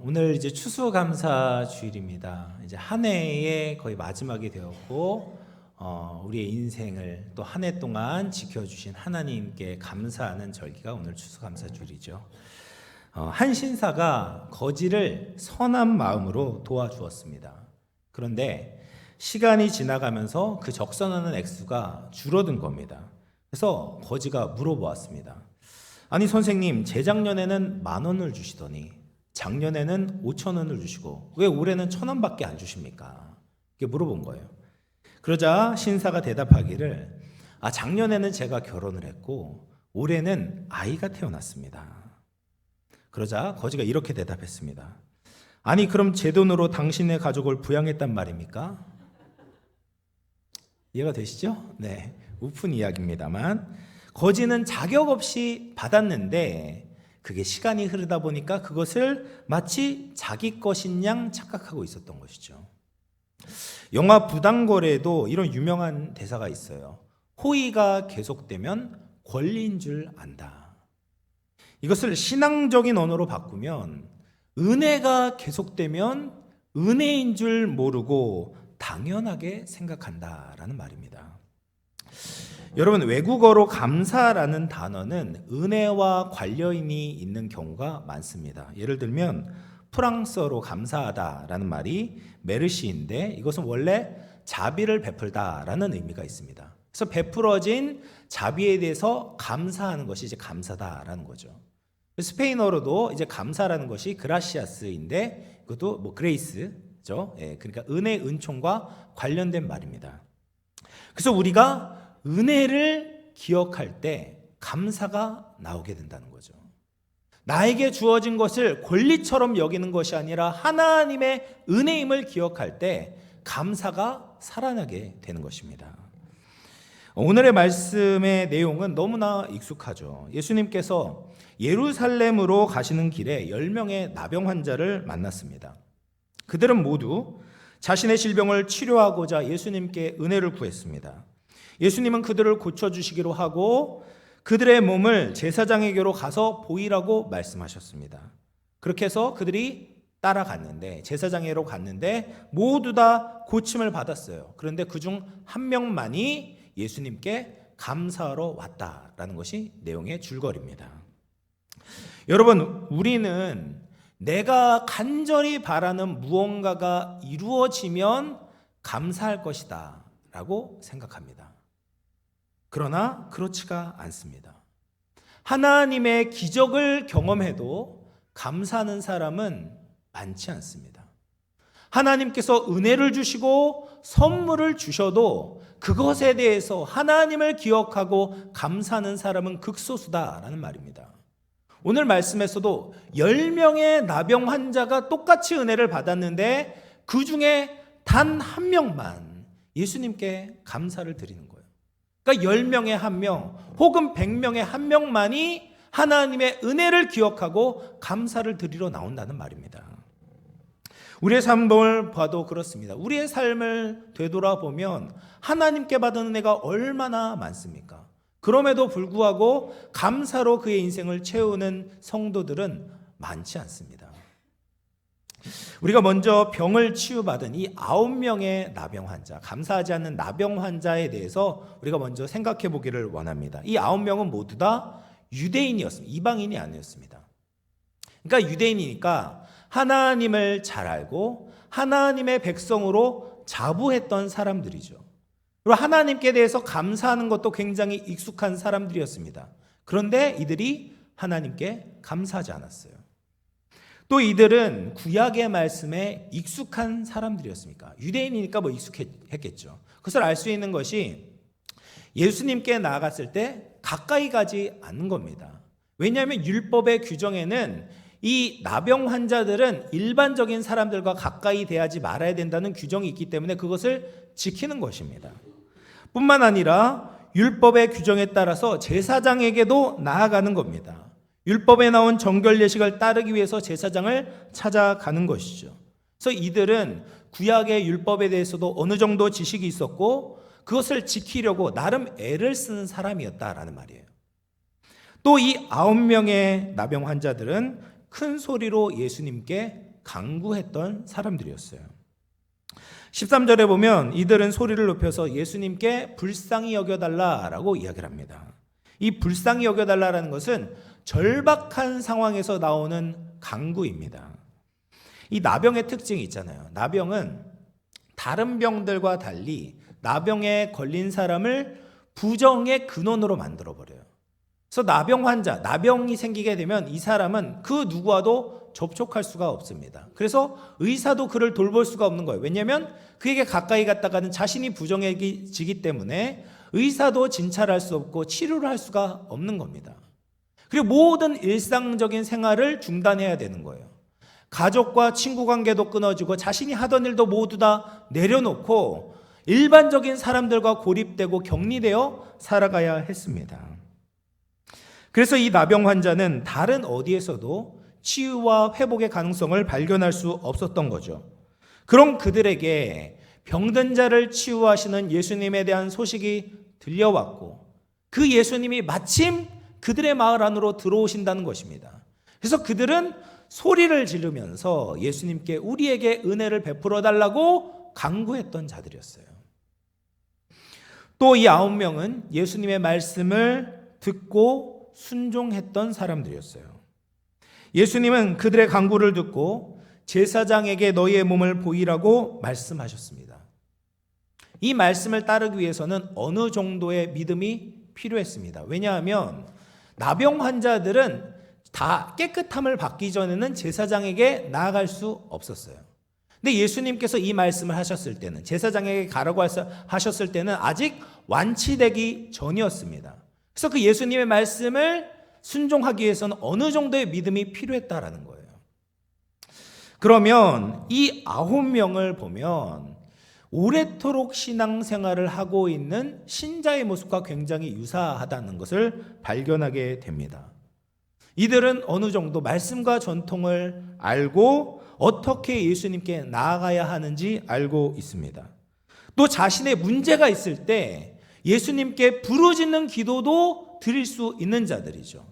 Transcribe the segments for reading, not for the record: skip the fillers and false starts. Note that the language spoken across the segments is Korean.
오늘 이제 추수감사 주일입니다. 이제 한 해의 거의 마지막이 되었고, 우리의 인생을 또 한 해 동안 지켜주신 하나님께 감사하는 절기가 오늘 추수감사 주일이죠. 한 신사가 거지를 선한 마음으로 도와주었습니다. 그런데 시간이 지나가면서 그 적선하는 액수가 줄어든 겁니다. 그래서 거지가 물어보았습니다. 아니 선생님, 재작년에는 10,000원을 주시더니 작년에는 5,000원을 주시고 왜 올해는 1,000원밖에 안 주십니까? 이렇게 물어본 거예요. 그러자 신사가 대답하기를 작년에는 제가 결혼을 했고 올해는 아이가 태어났습니다. 그러자 거지가 이렇게 대답했습니다. 아니 그럼 제 돈으로 당신의 가족을 부양했단 말입니까? 이해가 되시죠? 네, 우픈 이야기입니다만 거지는 자격 없이 받았는데 그게 시간이 흐르다 보니까 그것을 마치 자기 것인 양 착각하고 있었던 것이죠. 영화 부당거래에도 이런 유명한 대사가 있어요. 호의가 계속되면 권리인 줄 안다. 이것을 신앙적인 언어로 바꾸면 은혜가 계속되면 은혜인 줄 모르고 당연하게 생각한다라는 말입니다. 여러분, 외국어로 감사라는 단어는 은혜와 관련이 있는 경우가 많습니다. 예를 들면 프랑스어로 감사하다라는 말이 메르시인데 이것은 원래 자비를 베풀다라는 의미가 있습니다. 그래서 베풀어진 자비에 대해서 감사하는 것이 이제 감사다라는 거죠. 스페인어로도 이제 감사라는 것이 그라시아스인데 이것도 뭐 그레이스죠. 그러니까 은혜, 은총과 관련된 말입니다. 그래서 우리가 은혜를 기억할 때 감사가 나오게 된다는 거죠. 나에게 주어진 것을 권리처럼 여기는 것이 아니라 하나님의 은혜임을 기억할 때 감사가 살아나게 되는 것입니다. 오늘의 말씀의 내용은 너무나 익숙하죠. 예수님께서 예루살렘으로 가시는 길에 10명의 나병 환자를 만났습니다. 그들은 모두 자신의 질병을 치료하고자 예수님께 은혜를 구했습니다. 예수님은 그들을 고쳐주시기로 하고 그들의 몸을 제사장에게로 가서 보이라고 말씀하셨습니다. 그렇게 해서 그들이 따라갔는데 제사장에게로 갔는데 모두 다 고침을 받았어요. 그런데 그중 한 명만이 예수님께 감사하러 왔다라는 것이 내용의 줄거리입니다. 여러분, 우리는 내가 간절히 바라는 무언가가 이루어지면 감사할 것이다 라고 생각합니다. 그러나 그렇지가 않습니다. 하나님의 기적을 경험해도 감사하는 사람은 많지 않습니다. 하나님께서 은혜를 주시고 선물을 주셔도 그것에 대해서 하나님을 기억하고 감사하는 사람은 극소수다라는 말입니다. 오늘 말씀에서도 10명의 나병 환자가 똑같이 은혜를 받았는데 그 중에 단 한 명만 예수님께 감사를 드리는 거예요. 그러니까 10명의 한 명 혹은 100명의 한 명만이 하나님의 은혜를 기억하고 감사를 드리러 나온다는 말입니다. 우리의 삶을 봐도 그렇습니다. 우리의 삶을 되돌아보면 하나님께 받은 은혜가 얼마나 많습니까? 그럼에도 불구하고 감사로 그의 인생을 채우는 성도들은 많지 않습니다. 우리가 먼저 병을 치유받은 이 9명의 나병 환자, 감사하지 않는 나병 환자에 대해서 우리가 먼저 생각해 보기를 원합니다. 이 9명은 모두 다 유대인이었습니다. 이방인이 아니었습니다. 그러니까 유대인이니까 하나님을 잘 알고 하나님의 백성으로 자부했던 사람들이죠. 그리고 하나님께 대해서 감사하는 것도 굉장히 익숙한 사람들이었습니다. 그런데 이들이 하나님께 감사하지 않았어요. 또 이들은 구약의 말씀에 익숙한 사람들이었습니까? 유대인이니까 뭐 익숙했겠죠. 그것을 알 수 있는 것이 예수님께 나아갔을 때 가까이 가지 않는 겁니다. 왜냐하면 율법의 규정에는 이 나병 환자들은 일반적인 사람들과 가까이 대하지 말아야 된다는 규정이 있기 때문에 그것을 지키는 것입니다. 뿐만 아니라 율법의 규정에 따라서 제사장에게도 나아가는 겁니다. 율법에 나온 정결 예식을 따르기 위해서 제사장을 찾아가는 것이죠. 그래서 이들은 구약의 율법에 대해서도 어느 정도 지식이 있었고 그것을 지키려고 나름 애를 쓰는 사람이었다라는 말이에요. 또 이 9명의 나병 환자들은 큰 소리로 예수님께 간구했던 사람들이었어요. 13절에 보면 이들은 소리를 높여서 예수님께 불쌍히 여겨달라라고 이야기를 합니다. 이 불쌍히 여겨달라라는 것은 절박한 상황에서 나오는 간구입니다. 이 나병의 특징이 있잖아요. 나병은 다른 병들과 달리 나병에 걸린 사람을 부정의 근원으로 만들어버려요. 그래서 나병 환자, 나병이 생기게 되면 이 사람은 그 누구와도 접촉할 수가 없습니다. 그래서 의사도 그를 돌볼 수가 없는 거예요. 왜냐하면 그에게 가까이 갔다가는 자신이 부정해지기 때문에 의사도 진찰할 수 없고 치료를 할 수가 없는 겁니다. 그리고 모든 일상적인 생활을 중단해야 되는 거예요. 가족과 친구 관계도 끊어지고 자신이 하던 일도 모두 다 내려놓고 일반적인 사람들과 고립되고 격리되어 살아가야 했습니다. 그래서 이 나병 환자는 다른 어디에서도 치유와 회복의 가능성을 발견할 수 없었던 거죠. 그럼 그들에게 병든 자를 치유하시는 예수님에 대한 소식이 들려왔고 그 예수님이 마침 그들의 마을 안으로 들어오신다는 것입니다. 그래서 그들은 소리를 지르면서 예수님께 우리에게 은혜를 베풀어 달라고 간구했던 자들이었어요. 또 이 9명은 예수님의 말씀을 듣고 순종했던 사람들이었어요. 예수님은 그들의 간구를 듣고 제사장에게 너희의 몸을 보이라고 말씀하셨습니다. 이 말씀을 따르기 위해서는 어느 정도의 믿음이 필요했습니다. 왜냐하면 나병 환자들은 다 깨끗함을 받기 전에는 제사장에게 나아갈 수 없었어요. 근데 예수님께서 이 말씀을 하셨을 때는 제사장에게 가라고 하셨을 때는 아직 완치되기 전이었습니다. 그래서 그 예수님의 말씀을 순종하기 위해서는 어느 정도의 믿음이 필요했다라는 거예요. 그러면 이 9명을 보면 오래도록 신앙생활을 하고 있는 신자의 모습과 굉장히 유사하다는 것을 발견하게 됩니다. 이들은 어느 정도 말씀과 전통을 알고 어떻게 예수님께 나아가야 하는지 알고 있습니다. 또 자신의 문제가 있을 때 예수님께 부르짖는 기도도 드릴 수 있는 자들이죠.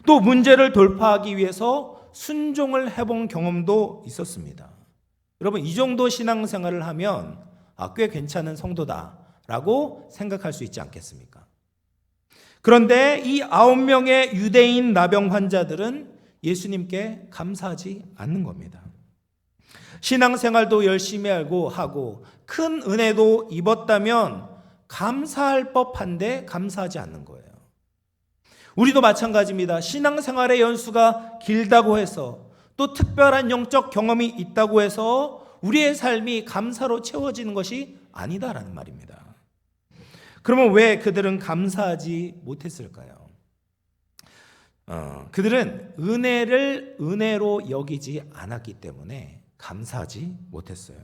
또 문제를 돌파하기 위해서 순종을 해본 경험도 있었습니다. 여러분, 이 정도 신앙생활을 하면 꽤 괜찮은 성도다라고 생각할 수 있지 않겠습니까? 그런데 이 9명의 유대인 나병 환자들은 예수님께 감사하지 않는 겁니다. 신앙생활도 열심히 하고 큰 은혜도 입었다면 감사할 법한데 감사하지 않는 거예요. 우리도 마찬가지입니다. 신앙생활의 연수가 길다고 해서 또 특별한 영적 경험이 있다고 해서 우리의 삶이 감사로 채워지는 것이 아니다라는 말입니다. 그러면 왜 그들은 감사하지 못했을까요? 그들은 은혜를 은혜로 여기지 않았기 때문에 감사하지 못했어요.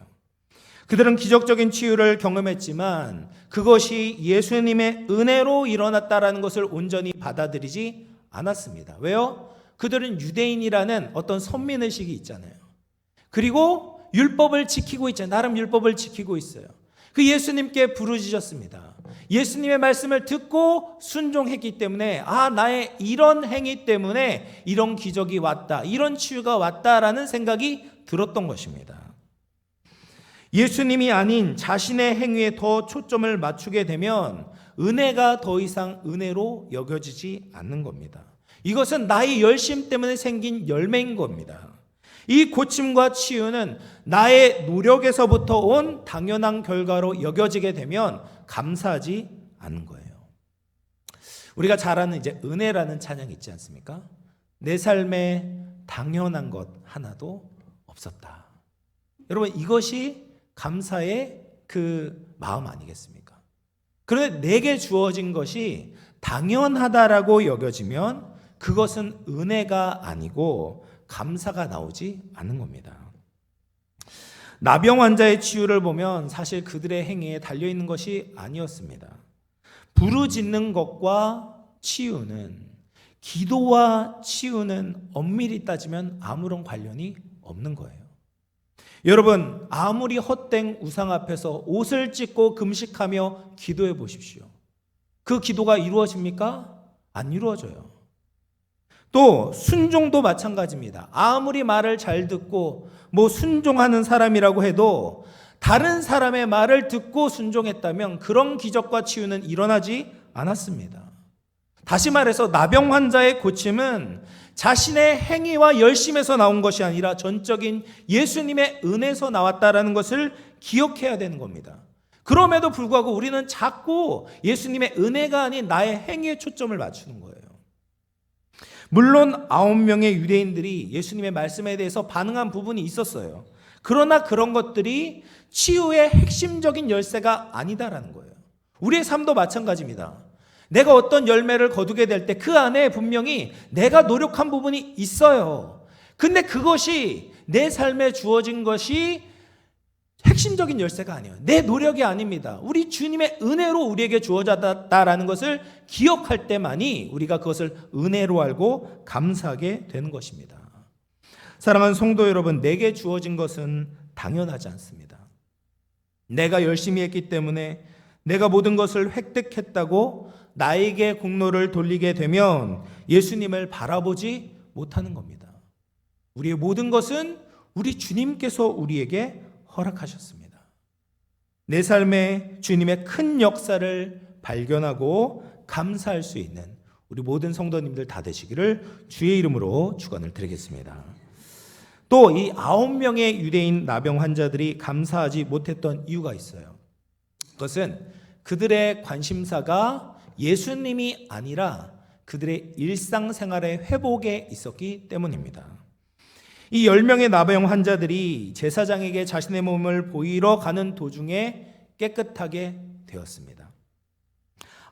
그들은 기적적인 치유를 경험했지만 그것이 예수님의 은혜로 일어났다라는 것을 온전히 받아들이지 않았습니다. 왜요? 그들은 유대인이라는 어떤 선민의식이 있잖아요. 그리고 율법을 지키고 있잖아요. 나름 율법을 지키고 있어요. 그 예수님께 부르짖었습니다. 예수님의 말씀을 듣고 순종했기 때문에 나의 이런 행위 때문에 이런 기적이 왔다, 이런 치유가 왔다라는 생각이 들었던 것입니다. 예수님이 아닌 자신의 행위에 더 초점을 맞추게 되면 은혜가 더 이상 은혜로 여겨지지 않는 겁니다. 이것은 나의 열심 때문에 생긴 열매인 겁니다. 이 고침과 치유는 나의 노력에서부터 온 당연한 결과로 여겨지게 되면 감사하지 않는 거예요. 우리가 잘 아는 은혜라는 찬양이 있지 않습니까? 내 삶에 당연한 것 하나도 없었다. 여러분, 이것이 감사의 그 마음 아니겠습니까? 그런데 내게 주어진 것이 당연하다라고 여겨지면 그것은 은혜가 아니고 감사가 나오지 않는 겁니다. 나병 환자의 치유를 보면 사실 그들의 행위에 달려있는 것이 아니었습니다. 부르짖는 것과 치유는, 기도와 치유는 엄밀히 따지면 아무런 관련이 없는 거예요. 여러분, 아무리 헛된 우상 앞에서 옷을 찢고 금식하며 기도해 보십시오. 그 기도가 이루어집니까? 안 이루어져요. 또 순종도 마찬가지입니다. 아무리 말을 잘 듣고 순종하는 사람이라고 해도 다른 사람의 말을 듣고 순종했다면 그런 기적과 치유는 일어나지 않았습니다. 다시 말해서 나병 환자의 고침은 자신의 행위와 열심에서 나온 것이 아니라 전적인 예수님의 은혜에서 나왔다라는 것을 기억해야 되는 겁니다. 그럼에도 불구하고 우리는 자꾸 예수님의 은혜가 아닌 나의 행위에 초점을 맞추는 거예요. 물론 9명의 유대인들이 예수님의 말씀에 대해서 반응한 부분이 있었어요. 그러나 그런 것들이 치유의 핵심적인 열쇠가 아니다라는 거예요. 우리의 삶도 마찬가지입니다. 내가 어떤 열매를 거두게 될 때 그 안에 분명히 내가 노력한 부분이 있어요. 근데 그것이 내 삶에 주어진 것이 핵심적인 열쇠가 아니에요. 내 노력이 아닙니다. 우리 주님의 은혜로 우리에게 주어졌다라는 것을 기억할 때만이 우리가 그것을 은혜로 알고 감사하게 되는 것입니다. 사랑하는 성도 여러분, 내게 주어진 것은 당연하지 않습니다. 내가 열심히 했기 때문에 내가 모든 것을 획득했다고 나에게 공로를 돌리게 되면 예수님을 바라보지 못하는 겁니다. 우리의 모든 것은 우리 주님께서 우리에게 허락하셨습니다. 내 삶에 주님의 큰 역사를 발견하고 감사할 수 있는 우리 모든 성도님들 다 되시기를 주의 이름으로 축원을 드리겠습니다. 또 이 9명의 유대인 나병 환자들이 감사하지 못했던 이유가 있어요. 그것은 그들의 관심사가 예수님이 아니라 그들의 일상생활의 회복에 있었기 때문입니다. 이 10명의 나병 환자들이 제사장에게 자신의 몸을 보이러 가는 도중에 깨끗하게 되었습니다.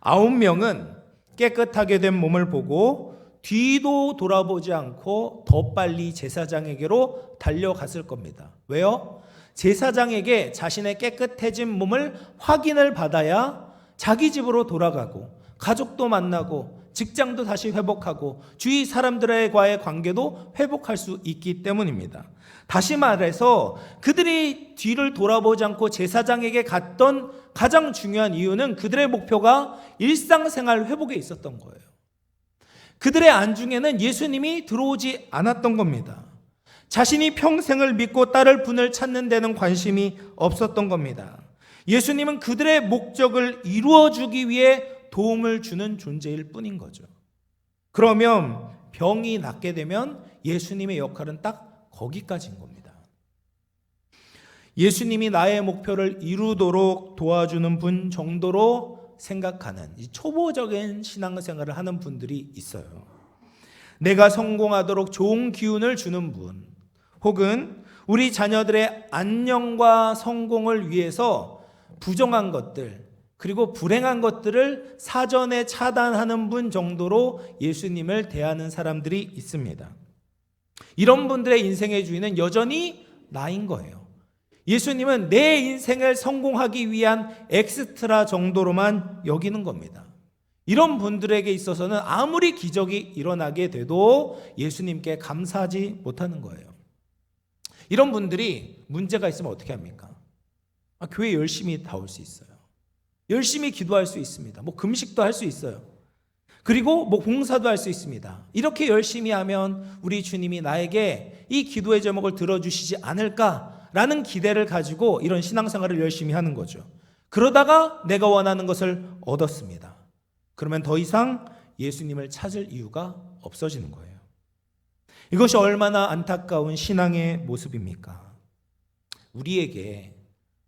9명은 깨끗하게 된 몸을 보고 뒤도 돌아보지 않고 더 빨리 제사장에게로 달려갔을 겁니다. 왜요? 제사장에게 자신의 깨끗해진 몸을 확인을 받아야 자기 집으로 돌아가고 가족도 만나고 직장도 다시 회복하고 주위 사람들과의 관계도 회복할 수 있기 때문입니다. 다시 말해서 그들이 뒤를 돌아보지 않고 제사장에게 갔던 가장 중요한 이유는 그들의 목표가 일상생활 회복에 있었던 거예요. 그들의 안중에는 예수님이 들어오지 않았던 겁니다. 자신이 평생을 믿고 따를 분을 찾는 데는 관심이 없었던 겁니다. 예수님은 그들의 목적을 이루어주기 위해 도움을 주는 존재일 뿐인 거죠. 그러면 병이 낫게 되면 예수님의 역할은 딱 거기까지인 겁니다. 예수님이 나의 목표를 이루도록 도와주는 분 정도로 생각하는 이 초보적인 신앙생활을 하는 분들이 있어요. 내가 성공하도록 좋은 기운을 주는 분, 혹은 우리 자녀들의 안녕과 성공을 위해서 부정한 것들, 그리고 불행한 것들을 사전에 차단하는 분 정도로 예수님을 대하는 사람들이 있습니다. 이런 분들의 인생의 주인은 여전히 나인 거예요. 예수님은 내 인생을 성공하기 위한 엑스트라 정도로만 여기는 겁니다. 이런 분들에게 있어서는 아무리 기적이 일어나게 돼도 예수님께 감사하지 못하는 거예요. 이런 분들이 문제가 있으면 어떻게 합니까? 교회 열심히 다 올 수 있어요. 열심히 기도할 수 있습니다. 금식도 할 수 있어요. 그리고 봉사도 할 수 있습니다. 이렇게 열심히 하면 우리 주님이 나에게 이 기도의 제목을 들어주시지 않을까라는 기대를 가지고 이런 신앙생활을 열심히 하는 거죠. 그러다가 내가 원하는 것을 얻었습니다. 그러면 더 이상 예수님을 찾을 이유가 없어지는 거예요. 이것이 얼마나 안타까운 신앙의 모습입니까? 우리에게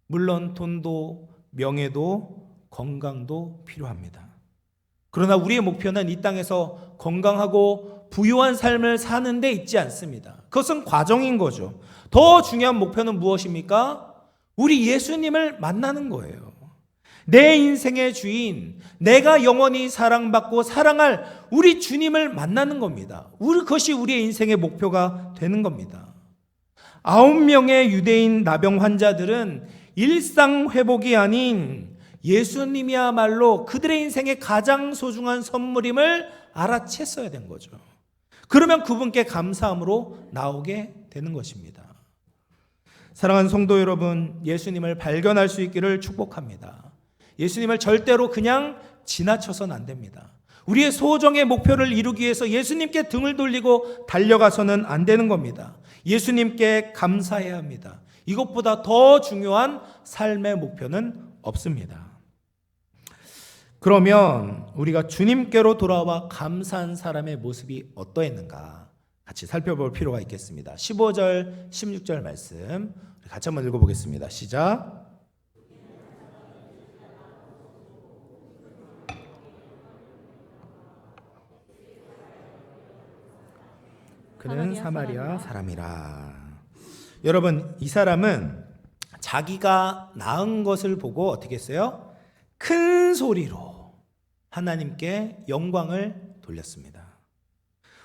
물론 돈도 명예도 건강도 필요합니다. 그러나 우리의 목표는 이 땅에서 건강하고 부유한 삶을 사는 데 있지 않습니다. 그것은 과정인 거죠. 더 중요한 목표는 무엇입니까? 우리 예수님을 만나는 거예요. 내 인생의 주인, 내가 영원히 사랑받고 사랑할 우리 주님을 만나는 겁니다. 그것이 우리의 인생의 목표가 되는 겁니다. 9명의 유대인 나병 환자들은 일상 회복이 아닌 예수님이야말로 그들의 인생의 가장 소중한 선물임을 알아챘어야 된 거죠. 그러면 그분께 감사함으로 나오게 되는 것입니다. 사랑하는 성도 여러분, 예수님을 발견할 수 있기를 축복합니다. 예수님을 절대로 그냥 지나쳐서는 안 됩니다. 우리의 소정의 목표를 이루기 위해서 예수님께 등을 돌리고 달려가서는 안 되는 겁니다. 예수님께 감사해야 합니다. 이것보다 더 중요한 삶의 목표는 없습니다. 그러면 우리가 주님께로 돌아와 감사한 사람의 모습이 어떠했는가 같이 살펴볼 필요가 있겠습니다. 15절, 16절 말씀 같이 한번 읽어보겠습니다. 시작. 그는 사마리아 사람이라. 여러분, 이 사람은 자기가 낳은 것을 보고 어떻게 했어요? 큰 소리로 하나님께 영광을 돌렸습니다.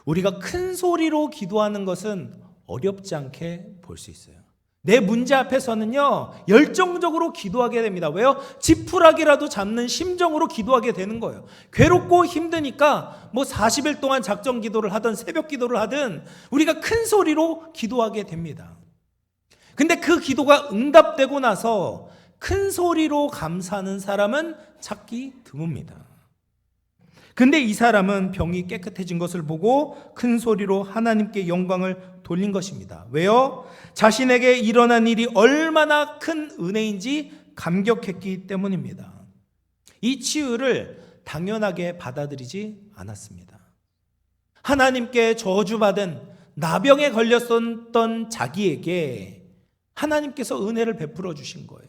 우리가 큰 소리로 기도하는 것은 어렵지 않게 볼 수 있어요. 내 문제 앞에서는요, 열정적으로 기도하게 됩니다. 왜요? 지푸라기라도 잡는 심정으로 기도하게 되는 거예요. 괴롭고 힘드니까 40일 동안 작정 기도를 하든 새벽 기도를 하든 우리가 큰 소리로 기도하게 됩니다. 근데 그 기도가 응답되고 나서 큰 소리로 감사하는 사람은 찾기 드뭅니다. 근데 이 사람은 병이 깨끗해진 것을 보고 큰 소리로 하나님께 영광을 돌린 것입니다. 왜요? 자신에게 일어난 일이 얼마나 큰 은혜인지 감격했기 때문입니다. 이 치유를 당연하게 받아들이지 않았습니다. 하나님께 저주받은 나병에 걸렸었던 자기에게 하나님께서 은혜를 베풀어 주신 거예요.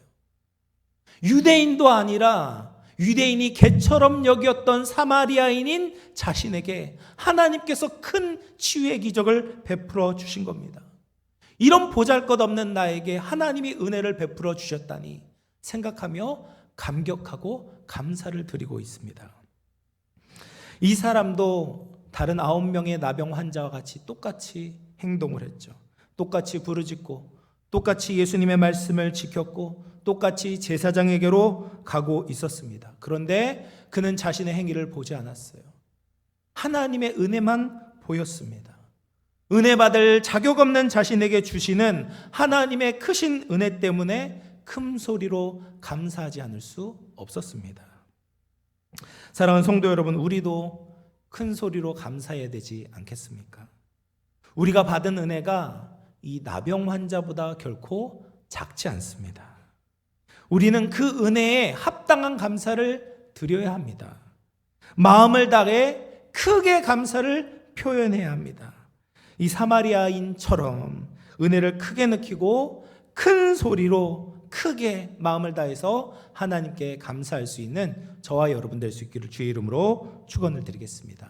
유대인도 아니라 유대인이 개처럼 여겼던 사마리아인인 자신에게 하나님께서 큰 치유의 기적을 베풀어 주신 겁니다. 이런 보잘것없는 나에게 하나님이 은혜를 베풀어 주셨다니 생각하며 감격하고 감사를 드리고 있습니다. 이 사람도 다른 9명의 나병 환자와 같이 똑같이 행동을 했죠. 똑같이 부르짖고 똑같이 예수님의 말씀을 지켰고 똑같이 제사장에게로 가고 있었습니다. 그런데 그는 자신의 행위를 보지 않았어요. 하나님의 은혜만 보였습니다. 은혜 받을 자격 없는 자신에게 주시는 하나님의 크신 은혜 때문에 큰 소리로 감사하지 않을 수 없었습니다. 사랑하는 성도 여러분, 우리도 큰 소리로 감사해야 되지 않겠습니까? 우리가 받은 은혜가 이 나병 환자보다 결코 작지 않습니다. 우리는 그 은혜에 합당한 감사를 드려야 합니다. 마음을 다해 크게 감사를 표현해야 합니다. 이 사마리아인처럼 은혜를 크게 느끼고 큰 소리로 크게 마음을 다해서 하나님께 감사할 수 있는 저와 여러분 될 수 있기를 주의 이름으로 축원을 드리겠습니다.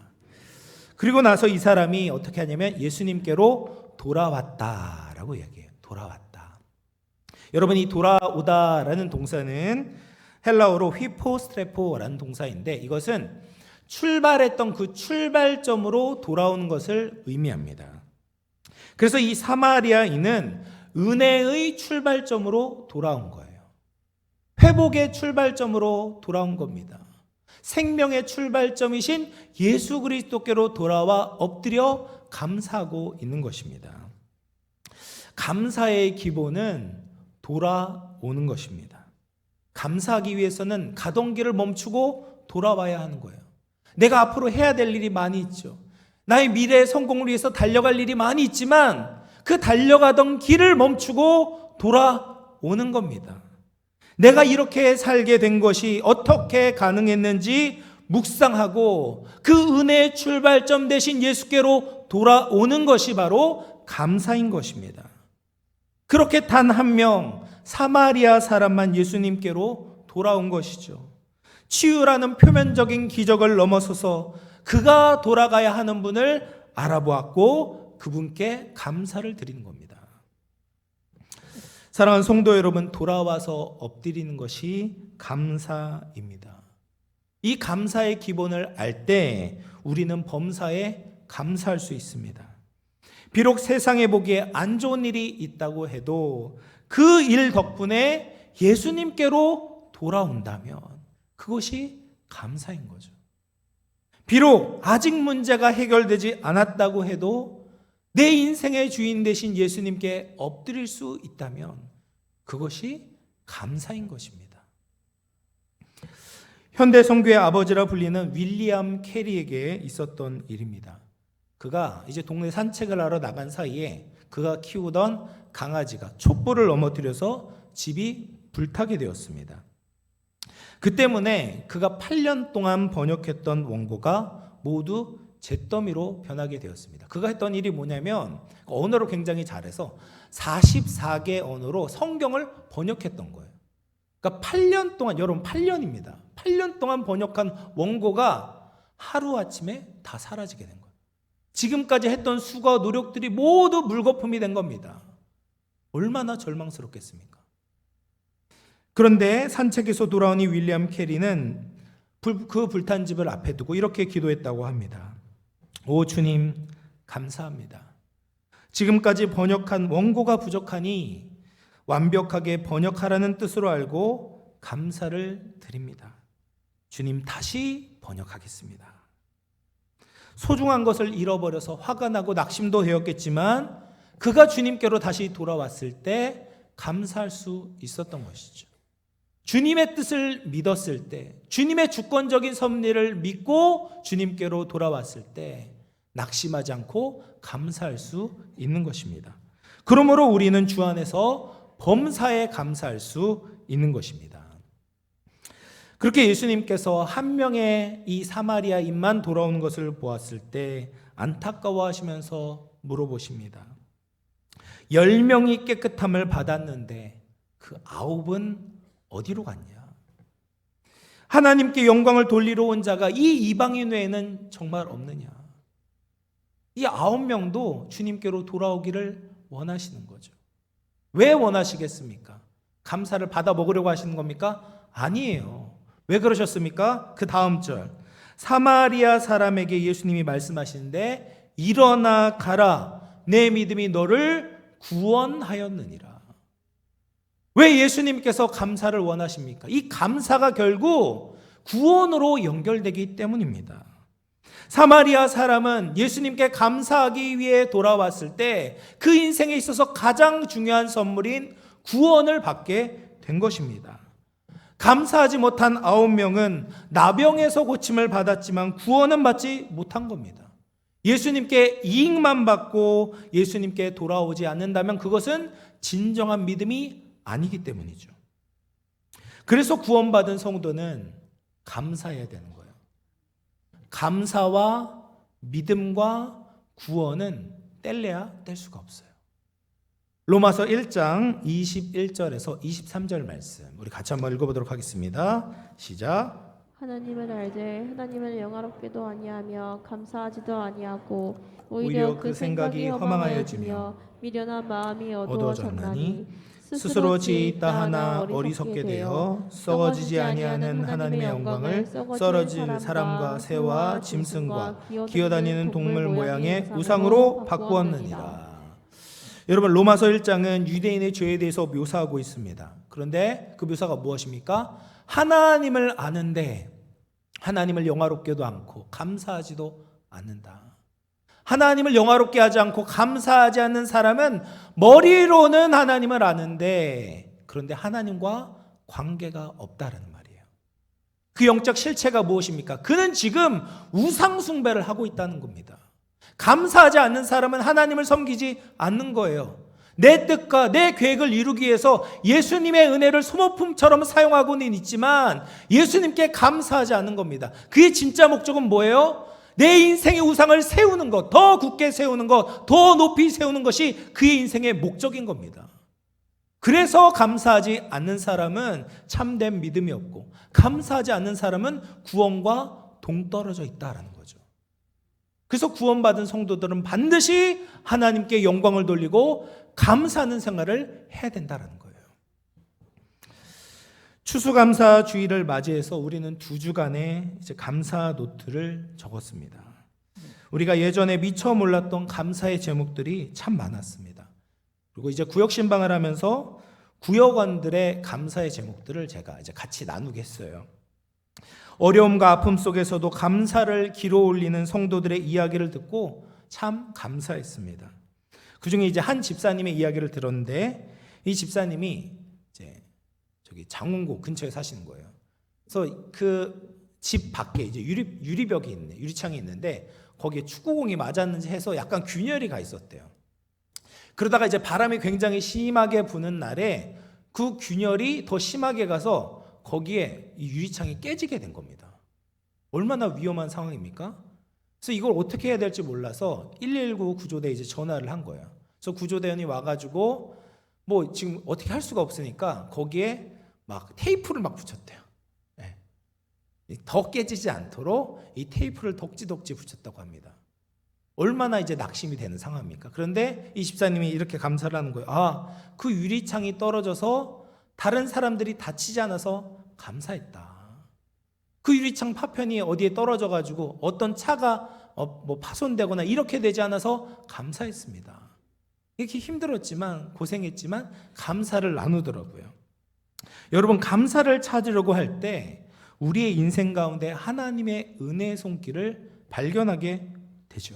그리고 나서 이 사람이 어떻게 하냐면 예수님께로 돌아왔다라고 이야기해요. 돌아왔다. 여러분, 이 돌아오다라는 동사는 헬라어로 휘포스트레포라는 동사인데 이것은 출발했던 그 출발점으로 돌아오는 것을 의미합니다. 그래서 이 사마리아인은 은혜의 출발점으로 돌아온 거예요. 회복의 출발점으로 돌아온 겁니다. 생명의 출발점이신 예수 그리스도께로 돌아와 엎드려 감사하고 있는 것입니다. 감사의 기본은 돌아오는 것입니다. 감사하기 위해서는 가던 길을 멈추고 돌아와야 하는 거예요. 내가 앞으로 해야 될 일이 많이 있죠. 나의 미래의 성공을 위해서 달려갈 일이 많이 있지만 그 달려가던 길을 멈추고 돌아오는 겁니다. 내가 이렇게 살게 된 것이 어떻게 가능했는지 묵상하고 그 은혜의 출발점 되신 예수께로 돌아오는 것이 바로 감사인 것입니다. 그렇게 단 한 명 사마리아 사람만 예수님께로 돌아온 것이죠. 치유라는 표면적인 기적을 넘어서서 그가 돌아가야 하는 분을 알아보았고 그분께 감사를 드리는 겁니다. 사랑하는 성도 여러분, 돌아와서 엎드리는 것이 감사입니다. 이 감사의 기본을 알 때 우리는 범사에 감사할 수 있습니다. 비록 세상에 보기에 안 좋은 일이 있다고 해도 그 일 덕분에 예수님께로 돌아온다면 그것이 감사인 거죠. 비록 아직 문제가 해결되지 않았다고 해도 내 인생의 주인 되신 예수님께 엎드릴 수 있다면 그것이 감사인 것입니다. 현대 선교의 아버지라 불리는 윌리엄 캐리에게 있었던 일입니다. 그가 이제 동네 산책을 하러 나간 사이에 그가 키우던 강아지가 촛불을 넘어뜨려서 집이 불타게 되었습니다. 그 때문에 그가 8년 동안 번역했던 원고가 모두 잿더미로 변하게 되었습니다. 그가 했던 일이 뭐냐면 언어를 굉장히 잘해서 44개 언어로 성경을 번역했던 거예요. 그러니까 8년 동안, 여러분 8년입니다. 8년 동안 번역한 원고가 하루아침에 다 사라지게 된 거예요. 지금까지 했던 수고와 노력들이 모두 물거품이 된 겁니다. 얼마나 절망스럽겠습니까? 그런데 산책에서 돌아오니 윌리엄 캐리는 그 불탄 집을 앞에 두고 이렇게 기도했다고 합니다. 오 주님, 감사합니다. 지금까지 번역한 원고가 부족하니 완벽하게 번역하라는 뜻으로 알고 감사를 드립니다. 주님, 다시 번역하겠습니다. 소중한 것을 잃어버려서 화가 나고 낙심도 되었겠지만 그가 주님께로 다시 돌아왔을 때 감사할 수 있었던 것이죠. 주님의 뜻을 믿었을 때, 주님의 주권적인 섭리를 믿고 주님께로 돌아왔을 때 낙심하지 않고 감사할 수 있는 것입니다. 그러므로 우리는 주 안에서 범사에 감사할 수 있는 것입니다. 그렇게 예수님께서 한 명의 이 사마리아인만 돌아오는 것을 보았을 때 안타까워하시면서 물어보십니다. 10명이 깨끗함을 받았는데 그 9은 어디로 갔냐? 하나님께 영광을 돌리러 온 자가 이 이방인 외에는 정말 없느냐? 이 9명도 주님께로 돌아오기를 원하시는 거죠. 왜 원하시겠습니까? 감사를 받아 먹으려고 하시는 겁니까? 아니에요. 왜 그러셨습니까? 그 다음 절, 사마리아 사람에게 예수님이 말씀하시는데 일어나 가라, 내 믿음이 너를 구원하였느니라. 왜 예수님께서 감사를 원하십니까? 이 감사가 결국 구원으로 연결되기 때문입니다. 사마리아 사람은 예수님께 감사하기 위해 돌아왔을 때 그 인생에 있어서 가장 중요한 선물인 구원을 받게 된 것입니다. 감사하지 못한 9명은 나병에서 고침을 받았지만 구원은 받지 못한 겁니다. 예수님께 이익만 받고 예수님께 돌아오지 않는다면 그것은 진정한 믿음이 아니기 때문이죠. 그래서 구원받은 성도는 감사해야 되는 거예요. 감사와 믿음과 구원은 뗄래야 뗄 수가 없어요. 로마서 1장 21절에서 23절 말씀 우리 같이 한번 읽어보도록 하겠습니다. 시작. 하나님을 알되 하나님을 영화롭게도 아니하며 감사하지도 아니하고 오히려 그 생각이 허망하여지며 미련한 마음이 어두워졌나니 스스로 지혜있다 하나 어리석게 되어 썩어지지 아니하는 하나님의 영광을 썰어질 사람과 새와 짐승과 기어다니는 동물 모양의 우상으로 바꾸었느니라. 여러분, 로마서 1장은 유대인의 죄에 대해서 묘사하고 있습니다. 그런데 그 묘사가 무엇입니까? 하나님을 아는데 하나님을 영화롭게도 않고 감사하지도 않는다. 하나님을 영화롭게 하지 않고 감사하지 않는 사람은 머리로는 하나님을 아는데 그런데 하나님과 관계가 없다라는 말이에요. 그 영적 실체가 무엇입니까? 그는 지금 우상 숭배를 하고 있다는 겁니다. 감사하지 않는 사람은 하나님을 섬기지 않는 거예요. 내 뜻과 내 계획을 이루기 위해서 예수님의 은혜를 소모품처럼 사용하고는 있지만 예수님께 감사하지 않는 겁니다. 그의 진짜 목적은 뭐예요? 내 인생의 우상을 세우는 것, 더 굳게 세우는 것, 더 높이 세우는 것이 그의 인생의 목적인 겁니다. 그래서 감사하지 않는 사람은 참된 믿음이 없고 감사하지 않는 사람은 구원과 동떨어져 있다라는 거죠. 그래서 구원받은 성도들은 반드시 하나님께 영광을 돌리고 감사하는 생활을 해야 된다는 거예요. 추수감사 주일을 맞이해서 우리는 2주간의 감사 노트를 적었습니다. 우리가 예전에 미처 몰랐던 감사의 제목들이 참 많았습니다. 그리고 이제 구역 신방을 하면서 구역원들의 감사의 제목들을 제가 이제 같이 나누겠어요. 어려움과 아픔 속에서도 감사를 길어 올리는 성도들의 이야기를 듣고 참 감사했습니다. 그중에 이제 한 집사님의 이야기를 들었는데 이 집사님이 이제 저기 장운고 근처에 사시는 거예요. 그래서 그 집 밖에 이제 유리벽이 있네, 유리창이 있는데 거기에 축구공이 맞았는지 해서 약간 균열이 가 있었대요. 그러다가 이제 바람이 굉장히 심하게 부는 날에 그 균열이 더 심하게 가서 거기에 이 유리창이 깨지게 된 겁니다. 얼마나 위험한 상황입니까? 그래서 이걸 어떻게 해야 될지 몰라서 119 구조대에 이제 전화를 한 거예요. 그래서 구조대원이 와가지고 뭐 지금 어떻게 할 수가 없으니까 거기에 막 테이프를 막 붙였대요. 네. 더 깨지지 않도록 이 테이프를 덕지덕지 붙였다고 합니다. 얼마나 이제 낙심이 되는 상황입니까? 그런데 이 집사님이 이렇게 감사를 하는 거예요. 아, 그 유리창이 떨어져서 다른 사람들이 다치지 않아서 감사했다. 그 유리창 파편이 어디에 떨어져 가지고 어떤 차가 뭐 파손되거나 이렇게 되지 않아서 감사했습니다. 이렇게 힘들었지만 고생했지만 감사를 나누더라고요. 여러분, 감사를 찾으려고 할 때 우리의 인생 가운데 하나님의 은혜의 손길을 발견하게 되죠.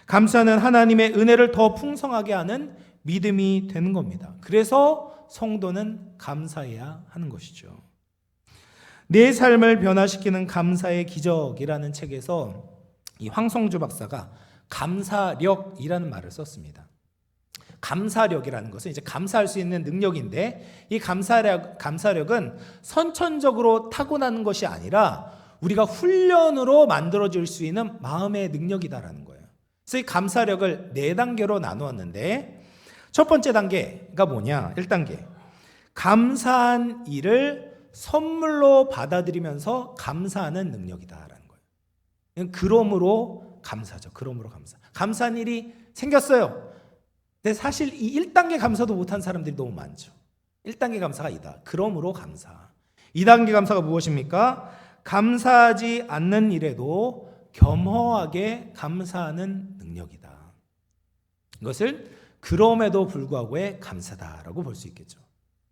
감사는 하나님의 은혜를 더 풍성하게 하는 믿음이 되는 겁니다. 그래서 성도는 감사해야 하는 것이죠. 내 삶을 변화시키는 감사의 기적이라는 책에서 이 황성주 박사가 감사력이라는 말을 썼습니다. 감사력이라는 것은 이제 감사할 수 있는 능력인데, 이 감사력은 선천적으로 타고나는 것이 아니라 우리가 훈련으로 만들어질 수 있는 마음의 능력이다라는 거예요. 그래서 이 감사력을 4단계로 나누었는데, 첫 번째 단계가 뭐냐? 1단계. 감사한 일을 선물로 받아들이면서 감사하는 능력이다라는 거예요. 그러므로 감사죠. 그러므로 감사. 감사한 일이 생겼어요. 근데 사실 이 1단계 감사도 못한 사람들이 너무 많죠. 1단계 감사가 이다. 그러므로 감사. 2단계 감사가 무엇입니까? 감사하지 않는 일에도 겸허하게 감사하는 능력이다. 이것을 그럼에도 불구하고의 감사다라고 볼 수 있겠죠.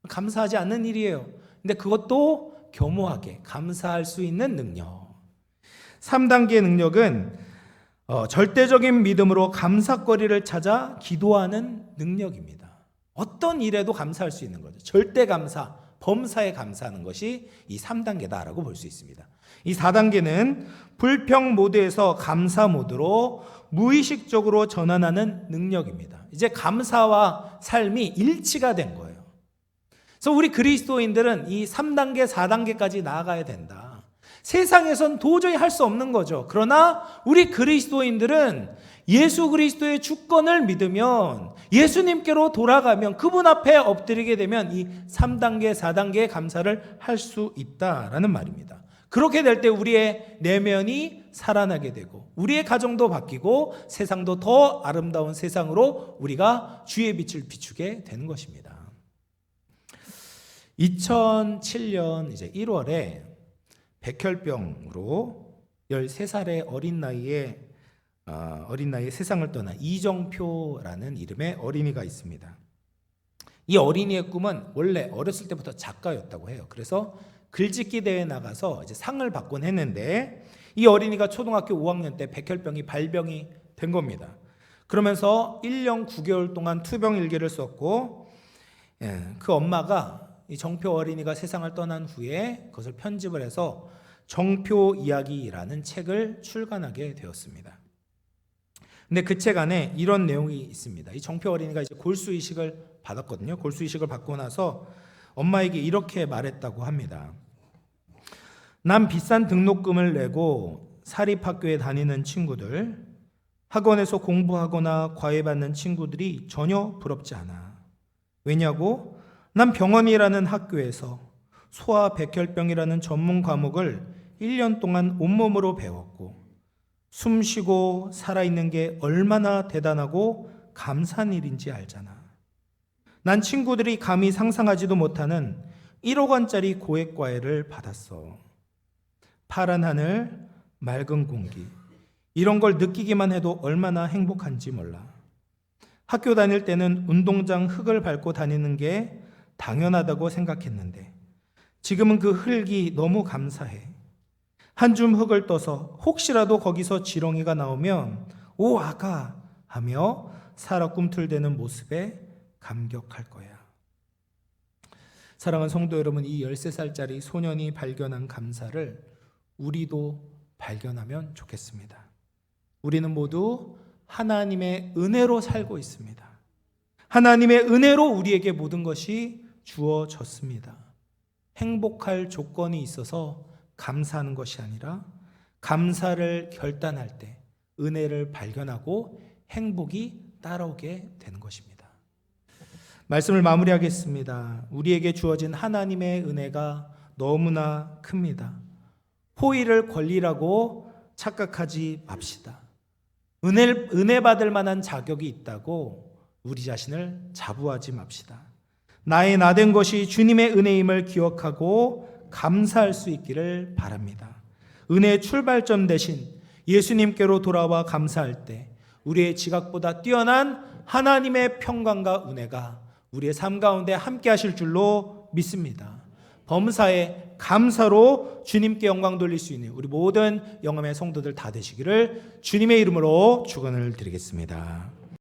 감사하지 않는 일이에요. 근데 그것도 겸허하게 감사할 수 있는 능력. 3단계 능력은 절대적인 믿음으로 감사거리를 찾아 기도하는 능력입니다. 어떤 일에도 감사할 수 있는 거죠. 절대 감사, 범사에 감사하는 것이 이 3단계다라고 볼 수 있습니다. 이 4단계는 불평 모드에서 감사 모드로 무의식적으로 전환하는 능력입니다. 이제 감사와 삶이 일치가 된 거예요. 그래서 우리 그리스도인들은 이 3단계, 4단계까지 나아가야 된다. 세상에선 도저히 할 수 없는 거죠. 그러나 우리 그리스도인들은 예수 그리스도의 주권을 믿으면, 예수님께로 돌아가면, 그분 앞에 엎드리게 되면 이 3단계, 4단계의 감사를 할 수 있다라는 말입니다. 그렇게 될 때 우리의 내면이 살아나게 되고 우리의 가정도 바뀌고 세상도 더 아름다운 세상으로 우리가 주의 빛을 비추게 되는 것입니다. 2007년 이제 1월에 백혈병으로 13살의 어린 나이에 세상을 떠난 이정표라는 이름의 어린이가 있습니다. 이 어린이의 꿈은 원래 어렸을 때부터 작가였다고 해요. 그래서 글짓기 대회에 나가서 이제 상을 받곤 했는데, 이 어린이가 초등학교 5학년 때 백혈병이 발병이 된 겁니다. 그러면서 1년 9개월 동안 투병 일기를 썼고, 그 엄마가 이 정표 어린이가 세상을 떠난 후에 그것을 편집을 해서 정표 이야기라는 책을 출간하게 되었습니다. 근데 그 책 안에 이런 내용이 있습니다. 이 정표 어린이가 이제 골수 이식을 받았거든요. 골수 이식을 받고 나서 엄마에게 이렇게 말했다고 합니다. 난 비싼 등록금을 내고 사립학교에 다니는 친구들, 학원에서 공부하거나 과외받는 친구들이 전혀 부럽지 않아. 왜냐고? 난 병원이라는 학교에서 소아백혈병이라는 전문 과목을 1년 동안 온몸으로 배웠고, 숨쉬고 살아있는 게 얼마나 대단하고 감사한 일인지 알잖아. 난 친구들이 감히 상상하지도 못하는 1억 원짜리 고액과외를 받았어. 파란 하늘, 맑은 공기, 이런 걸 느끼기만 해도 얼마나 행복한지 몰라. 학교 다닐 때는 운동장 흙을 밟고 다니는 게 당연하다고 생각했는데 지금은 그 흙이 너무 감사해. 한 줌 흙을 떠서 혹시라도 거기서 지렁이가 나오면 오 아가 하며 살아 꿈틀대는 모습에 감격할 거야. 사랑하는 성도 여러분, 이 13살짜리 소년이 발견한 감사를 우리도 발견하면 좋겠습니다. 우리는 모두 하나님의 은혜로 살고 있습니다. 하나님의 은혜로 우리에게 모든 것이 주어졌습니다. 행복할 조건이 있어서 감사하는 것이 아니라 감사를 결단할 때 은혜를 발견하고 행복이 따라오게 되는 것입니다. 말씀을 마무리하겠습니다. 우리에게 주어진 하나님의 은혜가 너무나 큽니다. 호의를 권리라고 착각하지 맙시다. 은혜 받을 만한 자격이 있다고 우리 자신을 자부하지 맙시다. 나의 나된 것이 주님의 은혜임을 기억하고 감사할 수 있기를 바랍니다. 은혜의 출발점 대신 예수님께로 돌아와 감사할 때 우리의 지각보다 뛰어난 하나님의 평강과 은혜가 우리의 삶 가운데 함께 하실 줄로 믿습니다. 범사에 감사로 주님께 영광 돌릴 수 있는 우리 모든 영암의 성도들 다 되시기를 주님의 이름으로 축원을 드리겠습니다.